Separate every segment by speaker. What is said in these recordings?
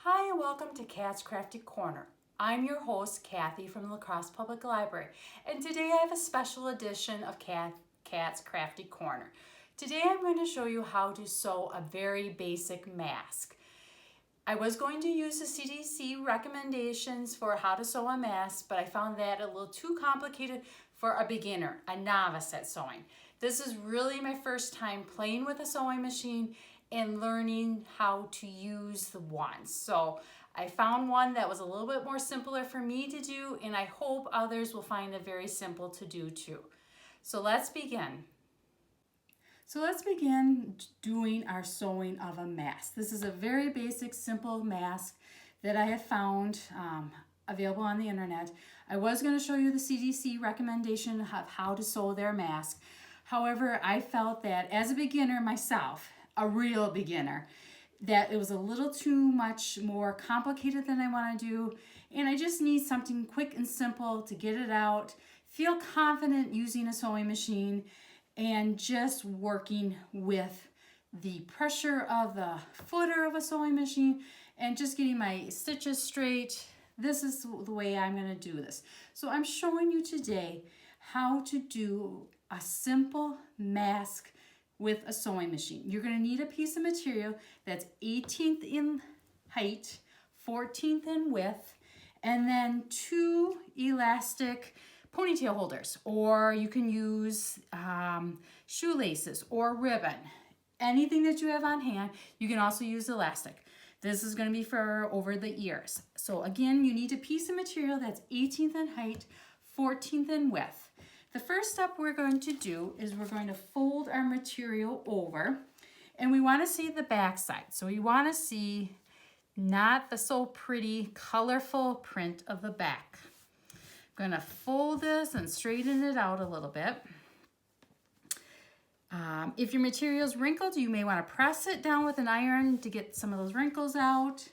Speaker 1: Hi and welcome to Kat's Crafty Corner. I'm your host, Kathy from the La Crosse Public Library, and today I have a special edition of Kat's Crafty Corner. Today I'm going to show you how to sew a very basic mask. I was going to use the CDC recommendations for how to sew a mask, but I found that a little too complicated for a beginner, a novice at sewing. This is really my first time playing with a sewing machine and learning how to use the one. So I found one that was a little bit more simpler for me to do, and I hope others will find it very simple to do too. So let's begin. Let's begin doing our sewing of a mask. This is a very basic, simple mask that I have found available on the internet. I was going to show you the CDC recommendation of how to sew their mask. However, I felt that as a beginner myself, a real beginner, that it was a little too much more complicated than I want to do, and I just need something quick and simple to get it out, feel confident using a sewing machine, and just working with the pressure of the footer of a sewing machine and just getting my stitches straight. This is the way I'm going to do this. So I'm showing you today how to do a simple mask with a sewing machine. You're going to need a piece of material that's 18th in height, 14th in width, and then 2 elastic ponytail holders, or you can use shoelaces or ribbon, anything that you have on hand. You can also use elastic. This is going to be for over the ears. So again, you need a piece of material that's 18th in height, 14th in width. The first step we're going to do is we're going to fold our material over, and we want to see the back side. So we want to see not the so pretty colorful print of the back. I'm going to fold this and straighten it out a little bit. If your material is wrinkled, you may want to press it down with an iron to get some of those wrinkles out.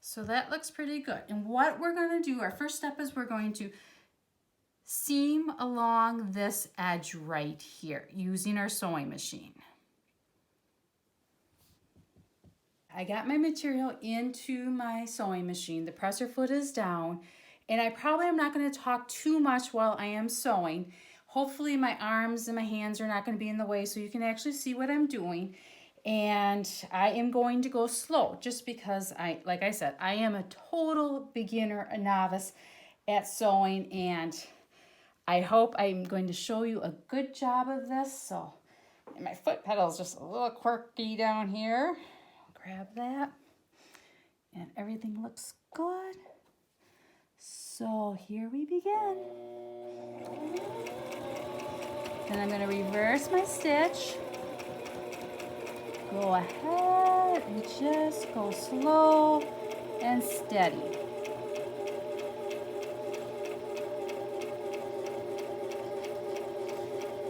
Speaker 1: So that looks pretty good. And what we're going to do, our first step is we're going to seam along this edge right here using our sewing machine. I got my material into my sewing machine. The presser foot is down, and I probably am not going to talk too much while I am sewing. Hopefully my arms and my hands are not going to be in the way so you can actually see what I'm doing. And I am going to go slow just because like I said, I am a total beginner, a novice at sewing, and I hope I'm going to show you a good job of this. So my foot pedal is just a little quirky down here. Grab that, and everything looks good. So here we begin. Then I'm going to reverse my stitch. Go ahead and just go slow and steady.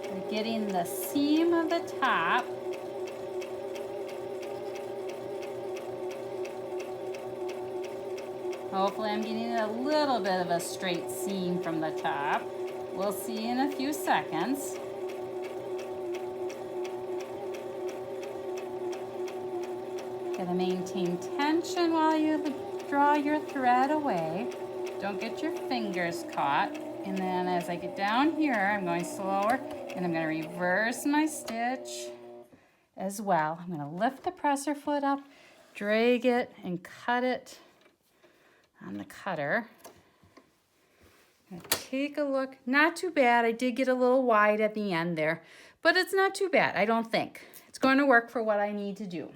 Speaker 1: We're getting the seam of the top. Hopefully I'm getting a little bit of a straight seam from the top. We'll see in a few seconds. Gotta maintain tension while you draw your thread away. Don't get your fingers caught. And then as I get down here, I'm going slower, and I'm gonna reverse my stitch as well. I'm gonna lift the presser foot up, drag it, and cut it on the cutter. I'm gonna take a look. Not too bad. I did get a little wide at the end there, but it's not too bad, I don't think. It's going to work for what I need to do.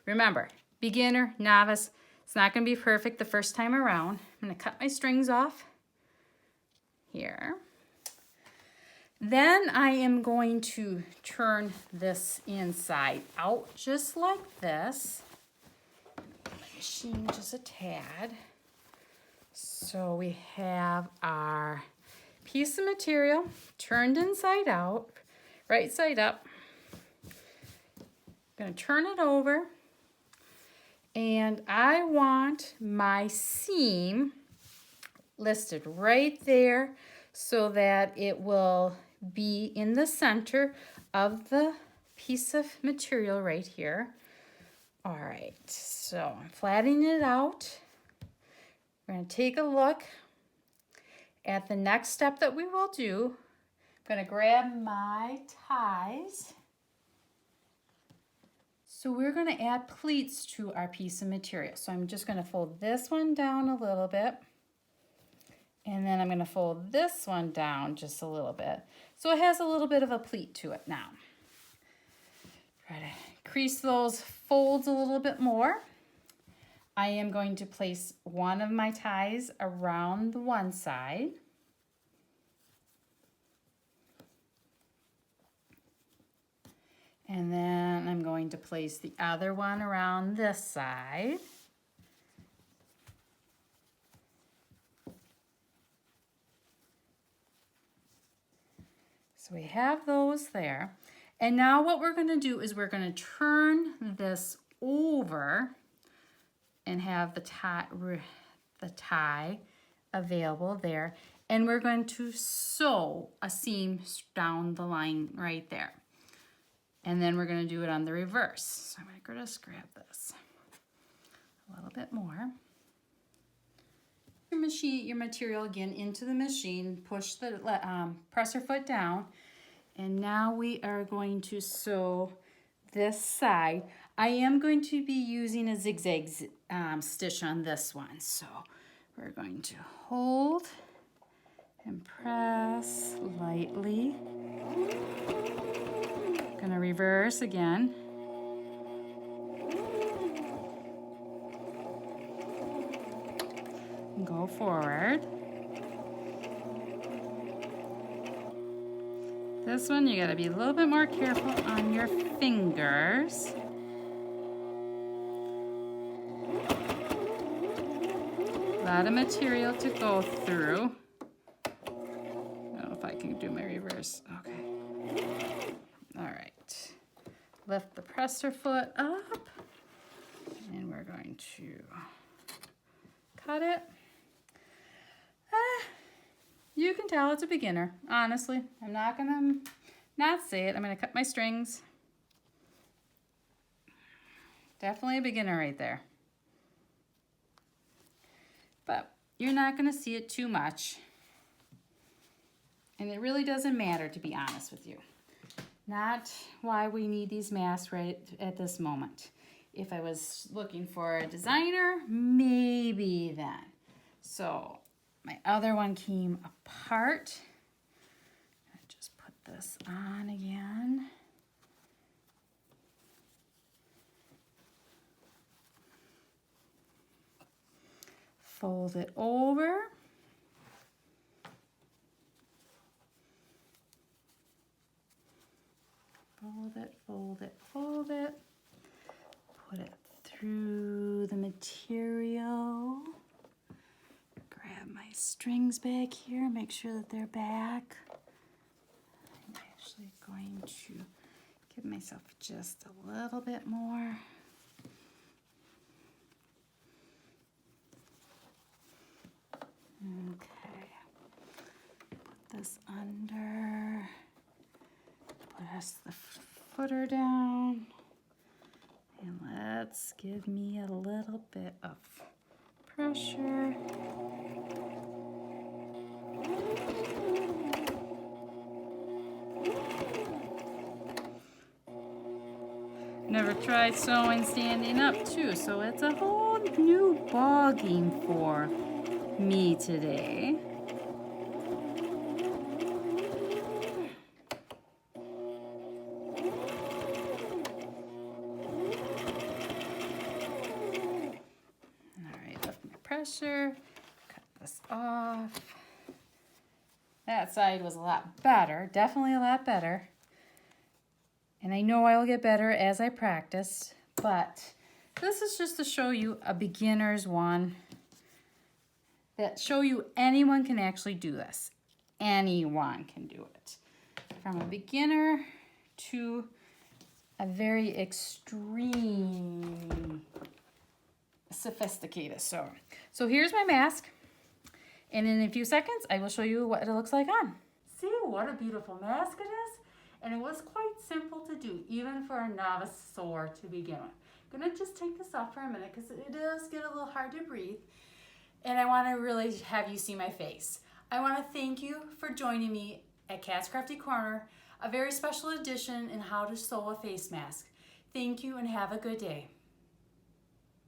Speaker 1: Remember, beginner, novice, it's not going to be perfect the first time around. I'm going to cut my strings off here. Then I am going to turn this inside out just like this. Machine just a tad. So we have our piece of material turned inside out, right side up. I'm going to turn it over, and I want my seam listed right there so that it will be in the center of the piece of material right here. All right, so I'm flattening it out. We're going to take a look at the next step that we will do. I'm going to grab my ties. So we're going to add pleats to our piece of material. So I'm just going to fold this one down a little bit. And then I'm going to fold this one down just a little bit. So it has a little bit of a pleat to it now. Try to crease those folds a little bit more. I am going to place one of my ties around the one side. And then I'm going to place the other one around this side. So we have those there. And now what we're going to do is we're going to turn this over and have the tie available there. And we're going to sew a seam down the line right there. And then we're going to do it on the reverse. So I'm going to just grab this a little bit more. Your material again into the machine, push the presser foot down, and now we are going to sew this side. I am going to be using a zigzag stitch on this one, so we're going to hold and press lightly. Going to reverse again. Go forward. This one you gotta be a little bit more careful on your fingers. A lot of material to go through. I don't know if I can do my reverse. Okay. All right. Lift the presser foot up, and we're going to cut it. You can tell it's a beginner, honestly. I'm not gonna not say it. I'm gonna cut my strings. Definitely a beginner right there. But you're not gonna see it too much. And it really doesn't matter, to be honest with you. Not why we need these masks right at this moment. If I was looking for a designer, maybe then. So my other one came apart. I just put this on again. Fold it over. Fold it, fold it, fold it. Put it through the material. Grab my strings back here, make sure that they're back. I'm actually going to give myself just a little bit more. Okay, put this under, press the footer down, and let's give me a little bit of pressure. Never tried sewing standing up too, so it's a whole new ball game for me today. Alright, lift my pressure, cut this off. That side was a lot better, definitely a lot better. And I know I'll get better as I practice, but this is just to show you a beginner's one that show you anyone can actually do this. Anyone can do it. From a beginner to a very extreme sophisticated sewer. So here's my mask. And in a few seconds, I will show you what it looks like on. See what a beautiful mask it is? And it was quite simple to do, even for a novice sewer to begin with. I'm gonna just take this off for a minute because it does get a little hard to breathe. And I wanna really have you see my face. I wanna thank you for joining me at Kat's Krafty Korner, a very special edition in how to sew a face mask. Thank you and have a good day.